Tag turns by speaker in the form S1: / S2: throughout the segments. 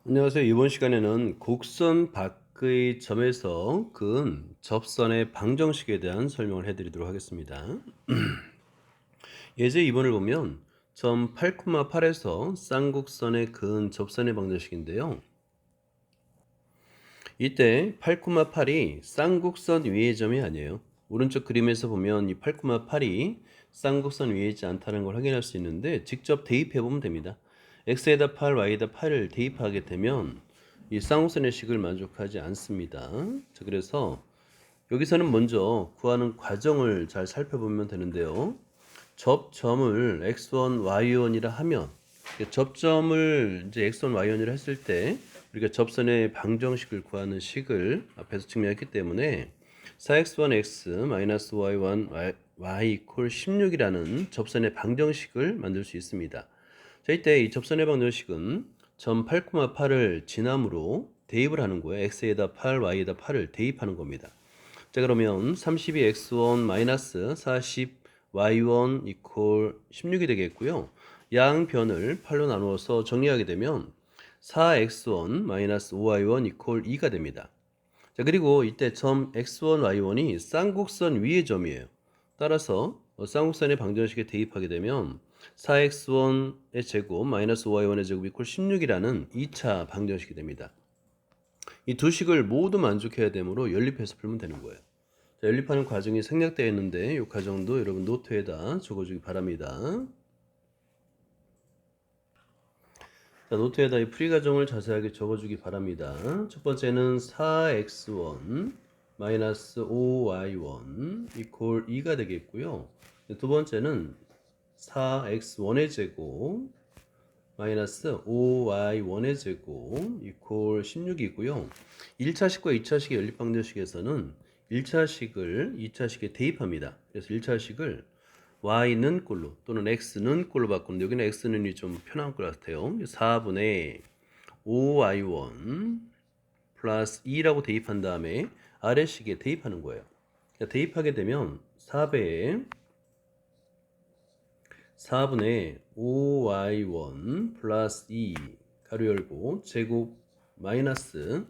S1: 안녕하세요. 이번 시간에는 곡선 밖의 점에서 그은 접선의 방정식에 대한 설명을 해드리도록 하겠습니다. 예제 2번을 보면 점 8,8에서 쌍곡선의 그은 접선의 방정식인데요. 이때 8,8이 쌍곡선 위의 점이 아니에요. 오른쪽 그림에서 보면 이 8,8이 쌍곡선 위에 있지 않다는 걸 확인할 수 있는데 직접 대입해 보면 됩니다. x에다 8, y에다 8을 대입하게 되면 이 쌍곡선의 식을 만족하지 않습니다. 자, 그래서 여기서는 먼저 구하는 과정을 잘 살펴보면 되는데요. 접점을 x1, y1이라 하면 접점을 이제 x1, y1이라 했을 때 우리가 접선의 방정식을 구하는 식을 앞에서 증명했기 때문에 4x1x y1 y 이퀄 16이라는 접선의 방정식을 만들 수 있습니다. 자, 이때 이 접선의 방정식은 점 8,8을 지남으로 대입을 하는 거예요. x에다 8, y에다 8을 대입하는 겁니다. 자, 그러면 32x1 마이너스 40 y1 이퀄 16이 되겠고요. 양변을 8로 나누어서 정리하게 되면 4x1 마이너스 5y1 이퀄 2가 됩니다. 자, 그리고 이때 점 x1, y1이 쌍곡선 위의 점이에요. 따라서 쌍곡선의 방정식에 대입하게 되면 4x1의 제곱 마이너스 5y1의 제곱 이퀄 16이라는 2차 방정식이 됩니다. 이 두 식을 모두 만족해야 되므로 연립해서 풀면 되는 거예요. 자, 연립하는 과정이 생략되어 있는데 이 과정도 여러분 노트에다 적어주기 바랍니다. 자, 노트에다 이 풀이 과정을 자세하게 적어주기 바랍니다. 첫 번째는 4x1 마이너스 5y1 이퀄 2가 되겠고요. 두 번째는 4x1의 제곱 마이너스 5y1의 제곱 이퀄 16이고요. 1차식과 2차식의 연립방정식에서는 1차식을 2차식에 대입합니다. 그래서 1차식을 y는 꼴로 또는 x는 꼴로 바꾸는데 여기는 x는이 좀 편한 것 같아요. 4분의 5y1 플러스 2라고 대입한 다음에 아래식에 대입하는 거예요. 대입하게 되면 4분의 5y1 플러스 2 가로 열고 제곱 마이너스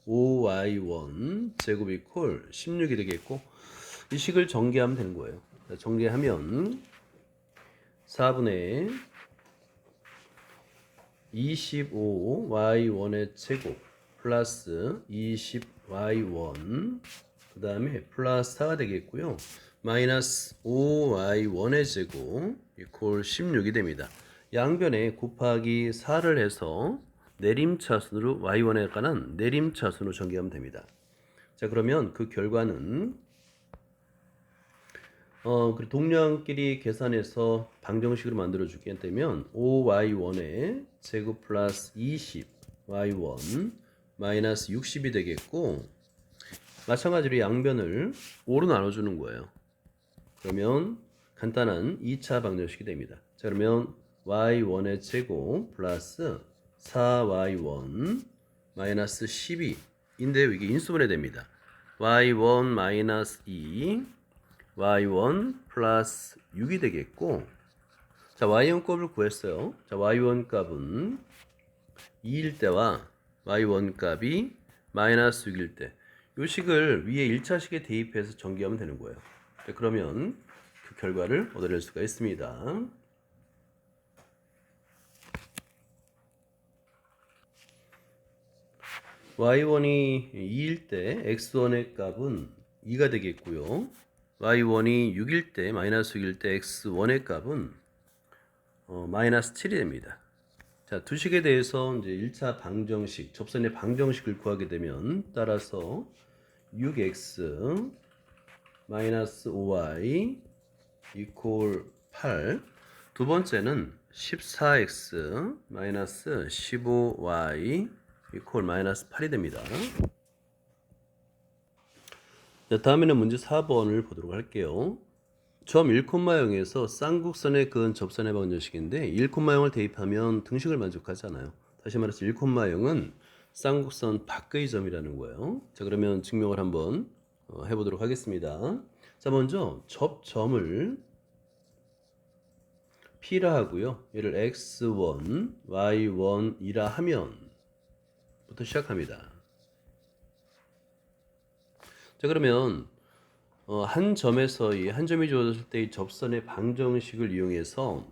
S1: 5y1 제곱 이퀄 16이 되겠고 이 식을 전개하면 되는 거예요. 전개하면 4분의 25y1의 제곱 플러스 20y1 그 다음에 플러스 4가 되겠고요. 마이너스 5y1의 제곱 이퀄 16이 됩니다. 양변에 곱하기 4를 해서 내림차순으로 y1에 관한 내림차순으로 전개하면 됩니다. 자, 그러면 그 결과는 그리고 동량끼리 계산해서 방정식으로 만들어 주게 되면 5y1의 제곱 플러스 20y1 마이너스 60이 되겠고 마찬가지로 양변을 5로 나눠주는 거예요. 그러면 간단한 2차 방정식이 됩니다. 자, 그러면 y1의 제곱 플러스 4y1 마이너스 12인데 이게 인수분해 됩니다. y1 마이너스 2 y1 플러스 6이 되겠고 자, y1 값을 구했어요. 자, y1 값은 2일 때와 y1 값이 마이너스 6일 때 이 식을 위에 1차식에 대입해서 전개하면 되는 거예요. 자, 그러면 그 결과를 얻어낼 수가 있습니다. y1이 2일 때 x1의 값은 2가 되겠고요. y1이 6일 때 마이너스 6일 때 x1의 값은 마이너스 7이 됩니다. 자, 두 식에 대해서 이제 1차 방정식, 접선의 방정식을 구하게 되면 따라서 6x 마이너스 5y 이퀄 8. 두 번째는 14x 마이너스 15y 이퀄 마이너스 8이 됩니다. 자, 다음에는 문제 4번을 보도록 할게요. 점 1,0에서 쌍곡선에 그은 접선의 방정식인데 1,0을 대입하면 등식을 만족하잖아요. 다시 말해서 1,0은 쌍곡선 밖의 점이라는 거예요. 자, 그러면 증명을 한번 해보도록 하겠습니다. 자, 먼저 접점을 P라 하고요. 얘를 X1, Y1이라 하면 부터 시작합니다. 자, 그러면 한 점에서의 한 점이 주어졌을 때 이 접선의 방정식을 이용해서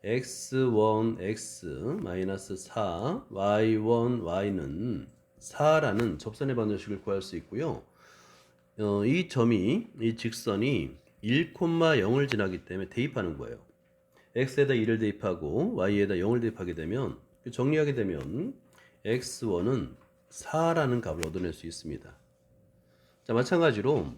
S1: x1 x 마이너스 4 y1 y는 4라는 접선의 방정식을 구할 수 있고요. 이 직선이 1,0을 지나기 때문에 대입하는 거예요. x에다 2를 대입하고 y에다 0을 대입하게 되면 정리하게 되면 x1은 4라는 값을 얻어낼 수 있습니다. 자, 마찬가지로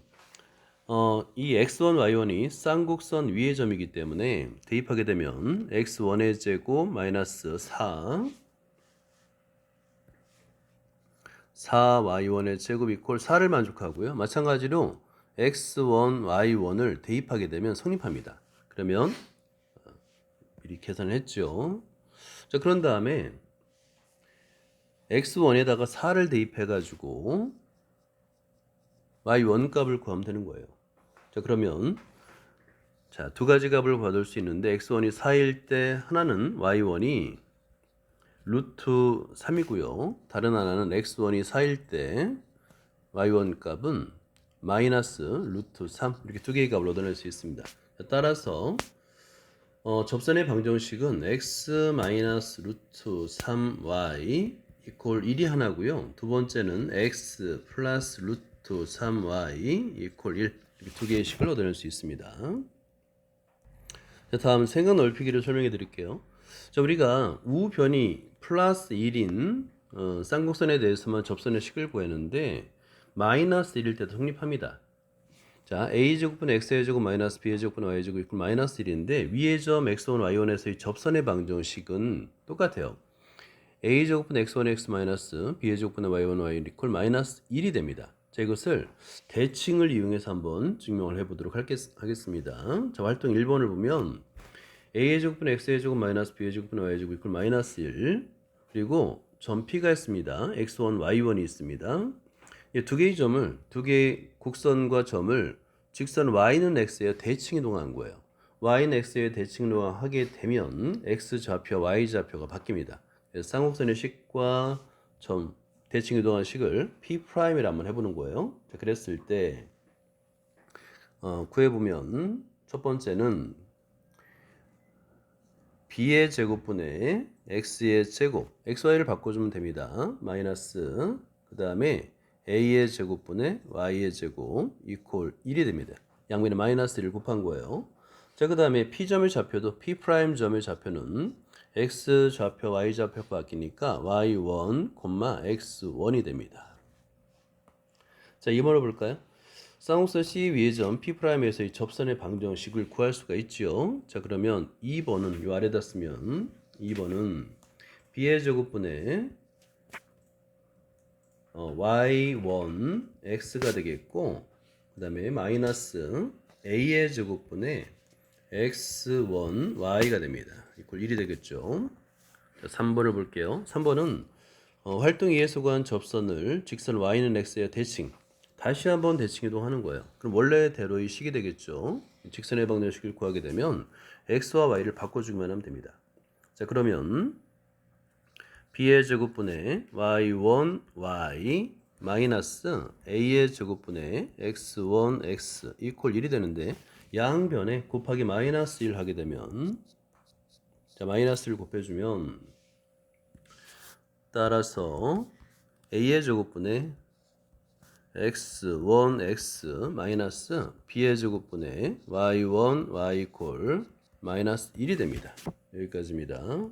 S1: 이 x1, y1이 쌍곡선 위의 점이기 때문에 대입하게 되면 x1의 제곱 마이너스 4y1의 제곱 이퀄 4를 만족하고요. 마찬가지로 x1, y1을 대입하게 되면 성립합니다. 그러면 미리 계산을 했죠. 자, 그런 다음에 x1에다가 4를 대입해 가지고 y1 값을 구하면 되는 거예요. 자, 그러면 두 가지 값을 받을 수 있는데 x1이 4일 때 하나는 y1이 루트 3이고요. 다른 하나는 x1이 4일 때 y1 값은 마이너스 루트 3 이렇게 두 개의 값을 얻어낼 수 있습니다. 자, 따라서 접선의 방정식은 x 마이너스 루트 3y 이퀄 1이 하나고요. 두 번째는 x 플러스 루트 3y 이퀄 1 이렇게 두 개의 식을 얻어낼 수 있습니다. 자, 다음 생각 넓히기를 설명해 드릴게요. 자, 우리가 우변이 플러스 1인 쌍곡선에 대해서만 접선의 식을 구했는데 마이너스 1일 때도 성립합니다. 자, a제곱분의 x의 제곱 마이너스 b의 제곱분의 y의 제곱 이퀄 마이너스 1인데 위의 점 x1, y1에서의 접선의 방정식은 똑같아요. a제곱분의 x1, x 마이너스 b의 제곱분의 y1, y 이퀄 마이너스 1이 됩니다. 자, 이것을 대칭을 이용해서 한번 증명을 해보도록 하겠습니다. 자, 활동 1번을 보면 a의 제곱분의 x의 제곱 마이너스 b의 제곱분의 y의 제곱 이퀄 마이너스 1 그리고 점 P가 있습니다. x1, y1이 있습니다. 두 개의 점을, 두 개의 곡선과 점을 직선 y는 x에 대칭 이동한 거예요. y는 x에 대칭 이동하게 되면 x좌표, y좌표가 바뀝니다. 그래서 쌍곡선의 식과 점 대칭 이동한 식을 P'이라 한번 해보는 거예요. 자, 그랬을 때 구해보면 첫 번째는 b의 제곱분의 x의 제곱, xy를 바꿔주면 됩니다. 마이너스 그 다음에 a의 제곱분의 y의 제곱 이퀄 1이 됩니다. 양면에 마이너스 1을 곱한 거예요. 자, 그 다음에 P점의 좌표도 P'점의 좌표는 X좌표, Y좌표가 바뀌니까 Y1, X1이 됩니다. 자, 2번을 볼까요? 쌍곡선 C 위의 점 P'에서의 접선의 방정식을 구할 수가 있죠. 자, 그러면 2번은 요 아래다 쓰면 2번은 B의 제곱분의 y1 x가 되겠고 그 다음에 마이너스 a의 제곱분의 x1 y가 됩니다. 이퀄 1이 되겠죠. 자, 3번을 볼게요. 3번은 활동 2에서 구한 접선을 직선 y는 x에 대칭 다시 한번 대칭 이동하는 거예요. 그럼 원래대로의 식이 되겠죠. 직선의 방정식을 구하게 되면 x와 y를 바꿔주기만 하면 됩니다. 자, 그러면 b의 제곱분의 y1 y 마이너스 a의 제곱분의 x1 x 이퀄 1이 되는데 양변에 곱하기 마이너스 1 하게 되면 자, 마이너스 1 곱해주면 따라서 a의 제곱분의 x1 x 마이너스 b의 제곱분의 y1 y 이퀄 마이너스 1이 됩니다. 여기까지입니다.